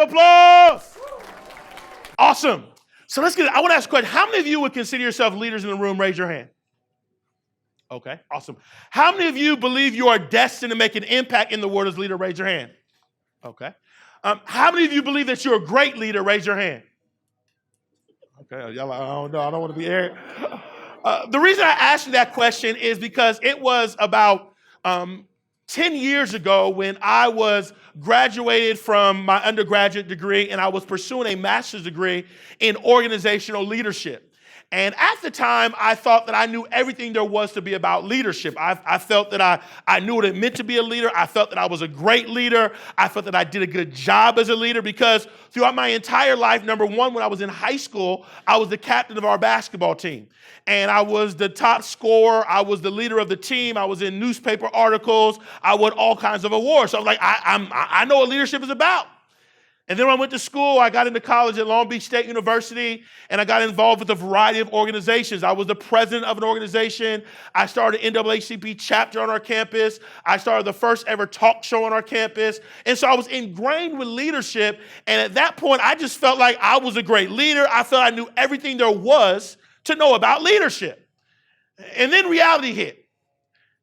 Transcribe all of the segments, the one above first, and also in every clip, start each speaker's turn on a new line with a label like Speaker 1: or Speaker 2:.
Speaker 1: Applause. Awesome. So let's get it. I want to ask a question. How many of you would consider yourself leaders in the room? Raise your hand. Okay, awesome. How many of you believe you are destined to make an impact in the world as a leader? Raise your hand. Okay. How many of you believe that you're a great leader? Raise your hand. Okay, y'all like, oh no, I don't want to be arrogant. The reason I asked you that question is because it was about 10 years ago when I was graduated from my undergraduate degree and I was pursuing a master's degree in organizational leadership. And at the time, I thought that I knew everything there was to be about leadership. I felt that I knew what it meant to be a leader. I felt that I was a great leader. I felt that I did a good job as a leader because throughout my entire life, number one, when I was in high school, I was the captain of our basketball team. And I was the top scorer. I was the leader of the team. I was in newspaper articles. I won all kinds of awards. So I was like, I know what leadership is about. And then when I went to school, I got into college at Long Beach State University, and I got involved with a variety of organizations. I was the president of an organization. I started an NAACP chapter on our campus. I started the first ever talk show on our campus. And so I was ingrained with leadership. And at that point, I just felt like I was a great leader. I felt I knew everything there was to know about leadership. And then reality hit.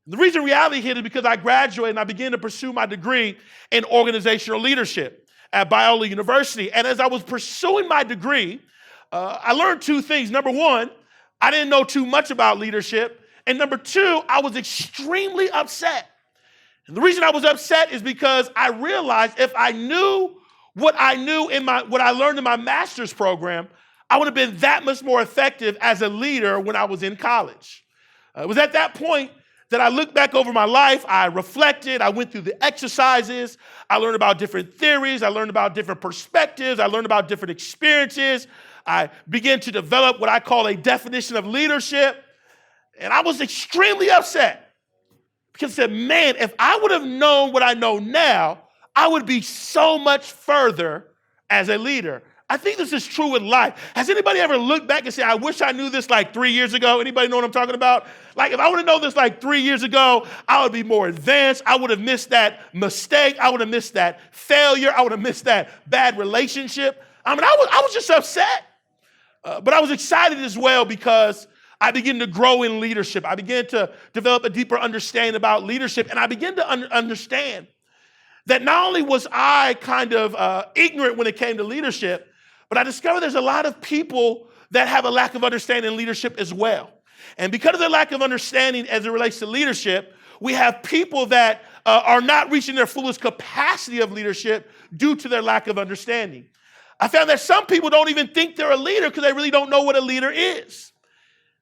Speaker 1: The reason reality hit is because I graduated and I began to pursue my degree in organizational leadership at Biola University. And as I was pursuing my degree, I learned two things. Number one, I didn't know too much about leadership. And number two, I was extremely upset. And the reason I was upset is because I realized if I knew what I knew what I learned in my master's program, I would have been that much more effective as a leader when I was in college. It was at that point that I looked back over my life, I reflected, I went through the exercises, I learned about different theories, I learned about different perspectives, I learned about different experiences. I began to develop what I call a definition of leadership. And I was extremely upset because I said, man, if I would have known what I know now, I would be so much further as a leader. I think this is true in life. Has anybody ever looked back and said, I wish I knew this like 3 years ago? Anybody know what I'm talking about? Like if I would have known this like 3 years ago, I would be more advanced. I would have missed that mistake. I would have missed that failure. I would have missed that bad relationship. I was just upset. But I was excited as well because I began to grow in leadership. I began to develop a deeper understanding about leadership. And I began to understand that not only was I kind of ignorant when it came to leadership, but I discovered there's a lot of people that have a lack of understanding in leadership as well. And because of their lack of understanding as it relates to leadership, we have people that are not reaching their fullest capacity of leadership due to their lack of understanding. I found that some people don't even think they're a leader because they really don't know what a leader is.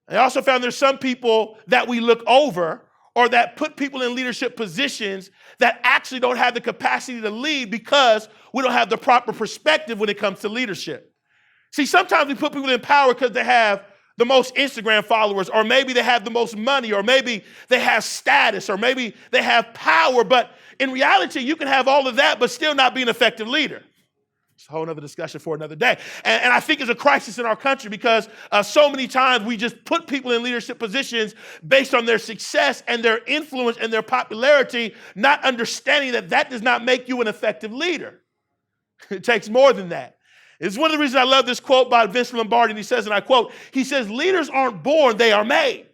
Speaker 1: I also found there's some people that we look over or that put people in leadership positions that actually don't have the capacity to lead because we don't have the proper perspective when it comes to leadership. See, sometimes we put people in power because they have the most Instagram followers, or maybe they have the most money, or maybe they have status, or maybe they have power. But in reality, you can have all of that but still not be an effective leader. It's a whole other discussion for another day. And I think it's a crisis in our country because so many times we just put people in leadership positions based on their success and their influence and their popularity, not understanding that that does not make you an effective leader. It takes more than that. It's one of the reasons I love this quote by Vince Lombardi. And he says, and I quote, he says, leaders aren't born, they are made.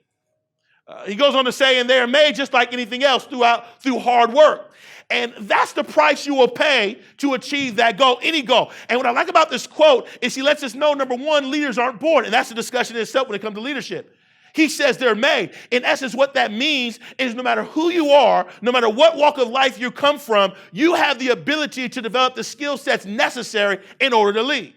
Speaker 1: He goes on to say, and they are made just like anything else through hard work. And that's the price you will pay to achieve that goal, any goal. And what I like about this quote is he lets us know, number one, leaders aren't born. And that's the discussion in itself when it comes to leadership. He says they're made. In essence, what that means is no matter who you are, no matter what walk of life you come from, you have the ability to develop the skill sets necessary in order to lead.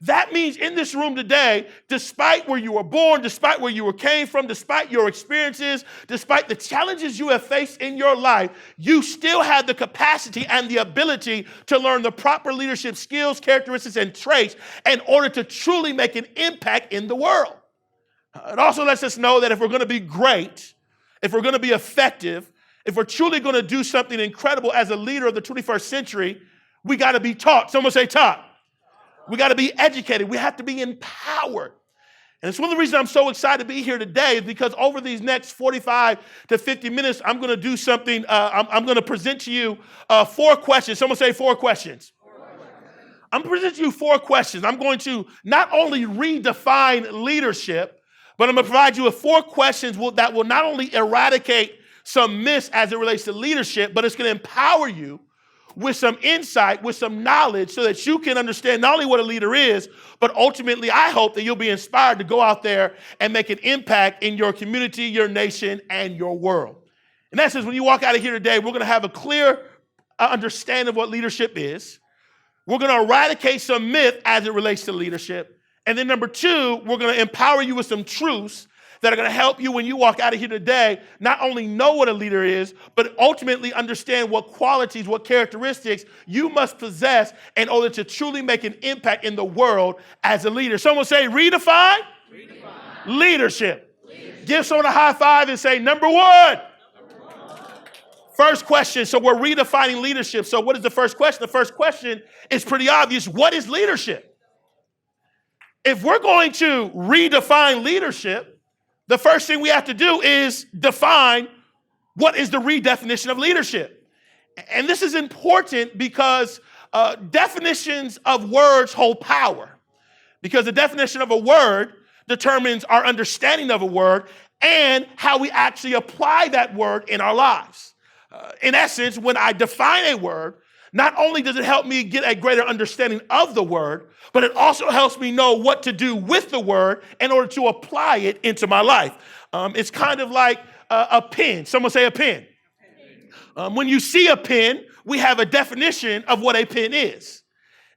Speaker 1: That means in this room today, despite where you were born, despite where you came from, despite your experiences, despite the challenges you have faced in your life, you still have the capacity and the ability to learn the proper leadership skills, characteristics, and traits in order to truly make an impact in the world. It also lets us know that if we're going to be great, if we're going to be effective, if we're truly going to do something incredible as a leader of the 21st century, we got to be taught. Someone say taught. We got to be educated. We have to be empowered. And it's one of the reasons I'm so excited to be here today is because over these next 45 to 50 minutes, I'm going to do something. I'm going to present to you 4 questions. Someone say 4 questions. I'm going to present you 4 questions. I'm going to not only redefine leadership, but I'm going to provide you with 4 questions that will not only eradicate some myths as it relates to leadership, but it's going to empower you with some insight, with some knowledge, so that you can understand not only what a leader is, but ultimately, I hope that you'll be inspired to go out there and make an impact in your community, your nation, and your world. In essence, when you walk out of here today, we're going to have a clear understanding of what leadership is. We're going to eradicate some myth as it relates to leadership. And then number 2, we're going to empower you with some truths that are going to help you when you walk out of here today, not only know what a leader is, but ultimately understand what qualities, what characteristics you must possess in order to truly make an impact in the world as a leader. Someone say, redefine, leadership. Give someone a high five and say, number 1. First question, so we're redefining leadership. So what is the first question? The first question is pretty obvious. What is leadership? If we're going to redefine leadership, the first thing we have to do is define what is the redefinition of leadership. And this is important because definitions of words hold power. Because the definition of a word determines our understanding of a word and how we actually apply that word in our lives. In essence, when I define a word, not only does it help me get a greater understanding of the word, but it also helps me know what to do with the word in order to apply it into my life. It's kind of like a pen. Someone say a pen. When you see a pen, we have a definition of what a pen is.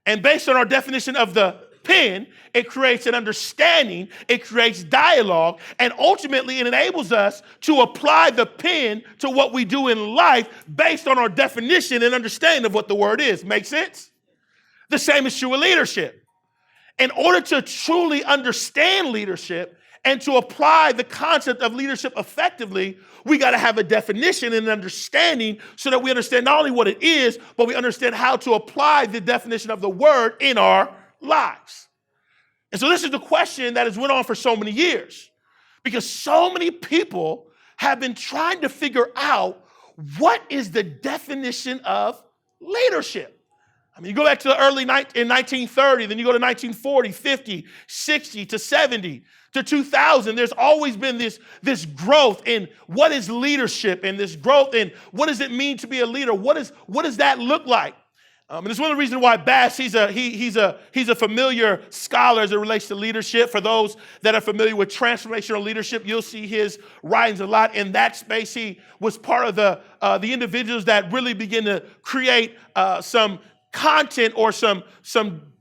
Speaker 1: And based on our definition of the pen, it creates an understanding, it creates dialogue, and ultimately it enables us to apply the pen to what we do in life based on our definition and understanding of what the word is. Make sense? The same is true with leadership. In order to truly understand leadership and to apply the concept of leadership effectively, we got to have a definition and an understanding so that we understand not only what it is, but we understand how to apply the definition of the word in our lives. And so this is the question that has went on for so many years, because so many people have been trying to figure out what is the definition of leadership. I mean, you go back to the in 1930, then you go to 1940, 50, 60 to 70 to 2000. There's always been this growth in what is leadership and this growth in what does it mean to be a leader? What does that look like? And it's one of the reasons why Bass, he's a familiar scholar as it relates to leadership. For those that are familiar with transformational leadership, you'll see his writings a lot in that space. He was part of the individuals that really begin to create some content or some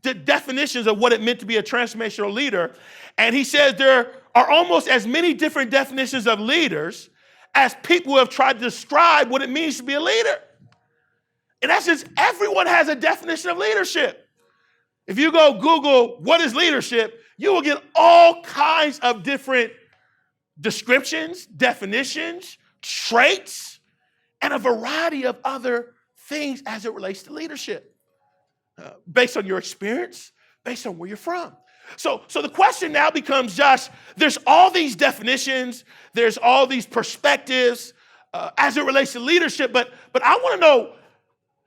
Speaker 1: definitions of what it meant to be a transformational leader. And he says there are almost as many different definitions of leaders as people who have tried to describe what it means to be a leader. In essence, everyone has a definition of leadership. If you go Google what is leadership, you will get all kinds of different descriptions, definitions, traits, and a variety of other things as it relates to leadership, based on your experience, based on where you're from. So the question now becomes, Josh, there's all these definitions, there's all these perspectives as it relates to leadership, but I want to know,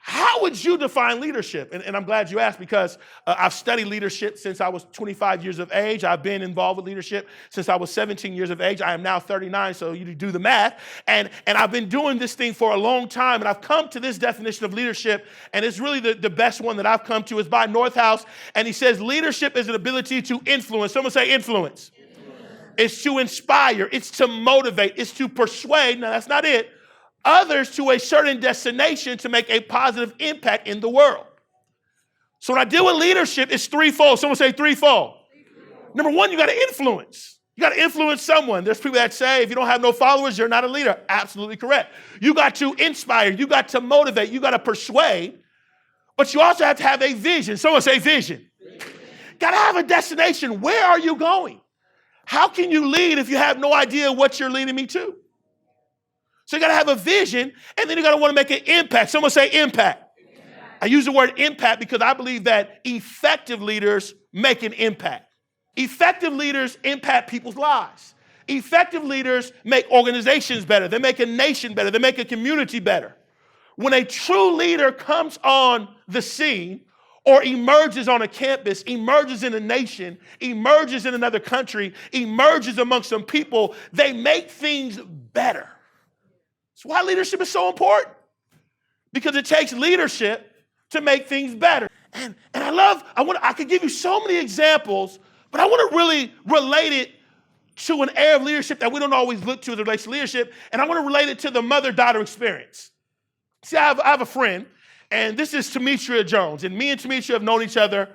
Speaker 1: how would you define leadership? And I'm glad you asked, because I've studied leadership since I was 25 years of age. I've been involved with leadership since I was 17 years of age. I am now 39, so you do the math. And I've been doing this thing for a long time, and I've come to this definition of leadership, and it's really the best one that I've come to. Is by Northhouse, and he says leadership is an ability to influence. Someone say influence. It's to inspire. It's to motivate. It's to persuade. Now, that's not it. Others to a certain destination to make a positive impact in the world. So when I deal with leadership, it's threefold. Someone say threefold. Number 1, you got to influence. You got to influence someone. There's people that say if you don't have no followers, you're not a leader. Absolutely correct. You got to inspire. You got to motivate. You got to persuade. But you also have to have a vision. Someone say vision. Got to have a destination. Where are you going? How can you lead if you have no idea what you're leading me to? So you got to have a vision, and then you got to want to make an impact. Someone say impact. I use the word impact because I believe that effective leaders make an impact. Effective leaders impact people's lives. Effective leaders make organizations better. They make a nation better. They make a community better. When a true leader comes on the scene, or emerges on a campus, emerges in a nation, emerges in another country, emerges amongst some people, they make things better. That's why leadership is so important, because it takes leadership to make things better. And I could give you so many examples, but I want to really relate it to an area of leadership that we don't always look to as it relates to leadership, and I want to relate it to the mother-daughter experience. See, I have a friend, and this is Demetria Jones, and me and Demetria have known each other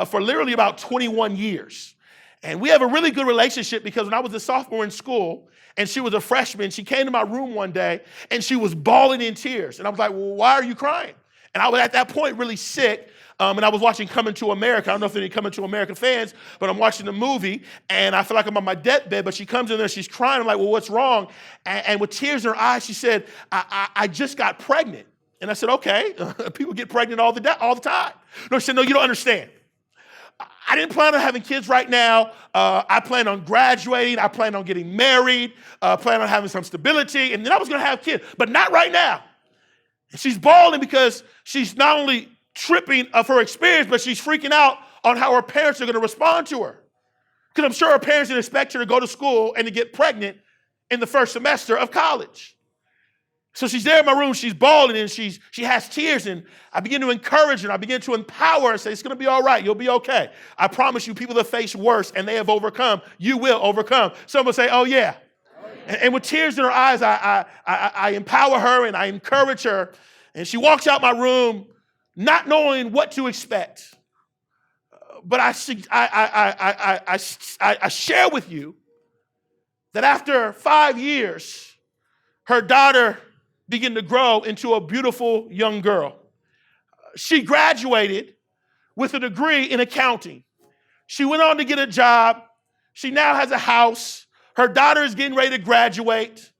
Speaker 1: for literally about 21 years. And we have a really good relationship because when I was a sophomore in school and she was a freshman, she came to my room one day and she was bawling in tears. And I was like, well, why are you crying? And I was at that point really sick, and I was watching Coming to America. I don't know if any Coming to America fans, but I'm watching the movie, and I feel like I'm on my deathbed, but she comes in there, she's crying. I'm like, well, what's wrong? And with tears in her eyes, she said, I just got pregnant. And I said, okay, people get pregnant all the time. No, she said, no, you don't understand. I didn't plan on having kids right now. I plan on graduating. I plan on getting married. Plan on having some stability. And then I was going to have kids, but not right now. And she's bawling because she's not only tripping of her experience, but she's freaking out on how her parents are going to respond to her. Because I'm sure her parents didn't expect her to go to school and to get pregnant in the first semester of college. So she's there in my room, she's bawling, and she has tears, and I begin to encourage her, I begin to empower her and say, it's going to be all right, you'll be okay. I promise you, people that face worse and they have overcome, you will overcome. Someone say, oh yeah. And with tears in her eyes, I empower her and I encourage her, and she walks out my room not knowing what to expect. But I share with you that after 5 years, her daughter began to grow into a beautiful young girl. She graduated with a degree in accounting. She went on to get a job. She now has a house. Her daughter is getting ready to graduate.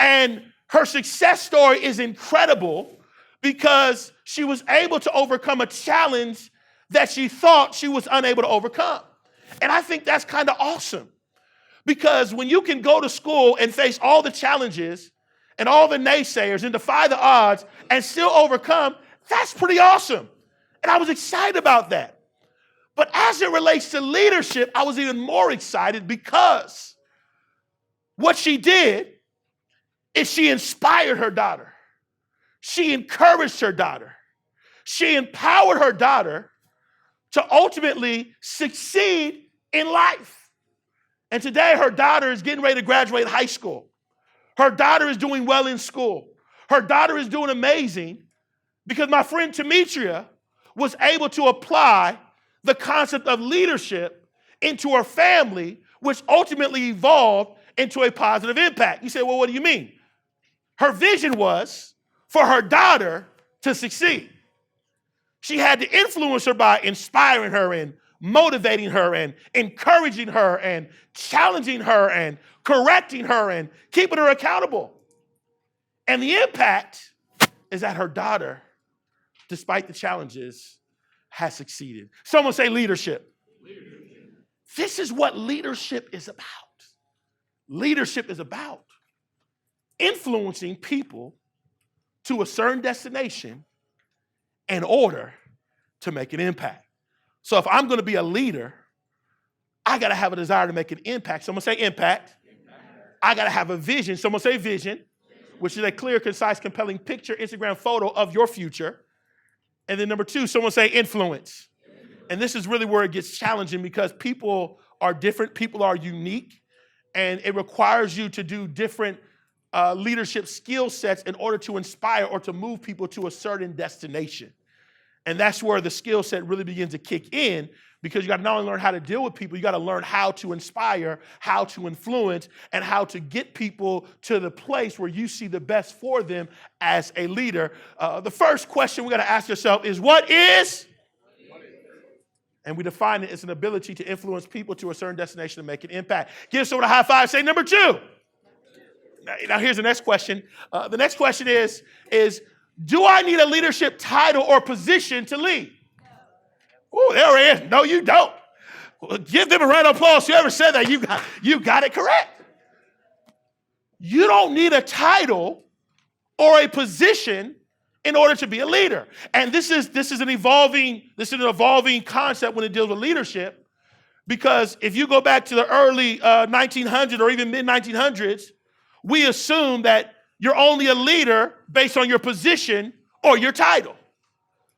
Speaker 1: And her success story is incredible because she was able to overcome a challenge that she thought she was unable to overcome. And I think that's kind of awesome, because when you can go to school and face all the challenges and all the naysayers and defy the odds and still overcome, that's pretty awesome. And I was excited about that. But as it relates to leadership, I was even more excited because what she did is she inspired her daughter. She encouraged her daughter. She empowered her daughter to ultimately succeed in life. And today her daughter is getting ready to graduate high school. Her daughter is doing well in school. Her daughter is doing amazing because my friend Demetria was able to apply the concept of leadership into her family, which ultimately evolved into a positive impact. You say, well, what do you mean? Her vision was for her daughter to succeed. She had to influence her by inspiring her and motivating her and encouraging her and challenging her and correcting her and keeping her accountable. And the impact is that her daughter, despite the challenges, has succeeded. Someone say leadership. This is what leadership is about. Leadership is about influencing people to a certain destination in order to make an impact. So if I'm going to be a leader, I got to have a desire to make an impact. Someone say impact. I got to have a vision. Someone say vision, which is a clear, concise, compelling picture, Instagram photo of your future. And then number two, someone say influence. And this is really where it gets challenging because people are different. People are unique. And it requires you to do different leadership skill sets in order to inspire or to move people to a certain destination. And that's where the skill set really begins to kick in, because you got to not only learn how to deal with people, you got to learn how to inspire, how to influence, and how to get people to the place where you see the best for them as a leader. The first question we got to ask yourself is, what is? And we define it as an ability to influence people to a certain destination and make an impact. Give someone a high five. Say number two. Now here's the next question. The next question is, do I need a leadership title or position to lead? Oh, there it is. No, you don't. Well, give them a round of applause. Whoever said that, you got it correct. You don't need a title or a position in order to be a leader. And this is an evolving concept when it deals with leadership, because if you go back to the early 1900s or even mid-1900s, we assume that you're only a leader based on your position or your title.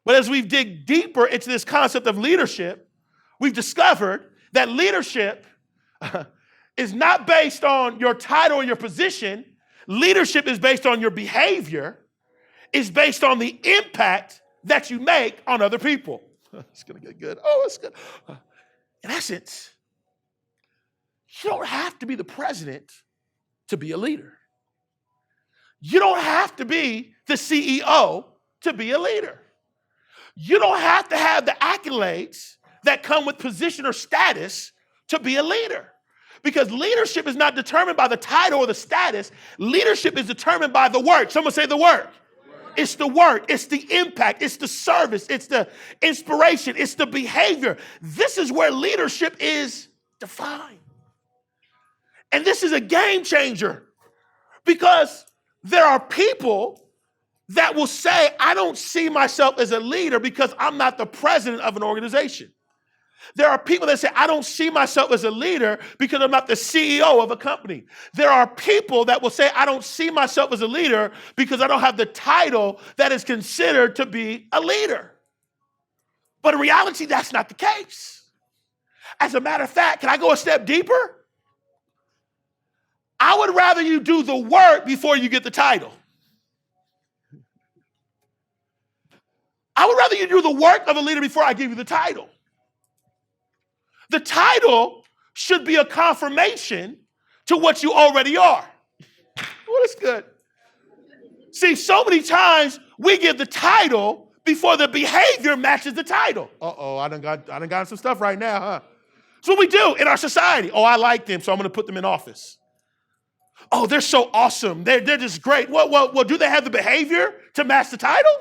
Speaker 1: But as we've dig deeper into this concept of leadership, we've discovered that leadership is not based on your title or your position. Leadership is based on your behavior, is based on the impact that you make on other people. It's going to get good. Oh, it's good. In essence, you don't have to be the president to be a leader. You don't have to be the CEO to be a leader. You don't have to have the accolades that come with position or status to be a leader. Because leadership is not determined by the title or the status. Leadership is determined by the work. Someone say the work. It's the work. It's the impact. It's the service. It's the inspiration. It's the behavior. This is where leadership is defined. And this is a game changer, because there are people that will say, I don't see myself as a leader because I'm not the president of an organization. There are people that say, I don't see myself as a leader because I'm not the CEO of a company. There are people that will say, I don't see myself as a leader because I don't have the title that is considered to be a leader. But in reality, that's not the case. As a matter of fact, can I go a step deeper? I would rather you do the work before you get the title. I would rather you do the work of a leader before I give you the title. The title should be a confirmation to what you already are. Well, that's good. See, so many times we give the title before the behavior matches the title. Uh-oh, I done got some stuff right now, huh? That's what we do in our society. Oh, I like them, so I'm going to put them in office. Oh, they're so awesome. They're just great. Well, do they have the behavior to match the title?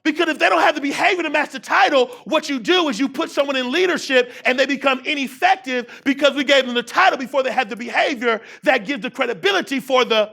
Speaker 1: Because if they don't have the behavior to match the title, what you do is you put someone in leadership and they become ineffective because we gave them the title before they had the behavior that gives the credibility for the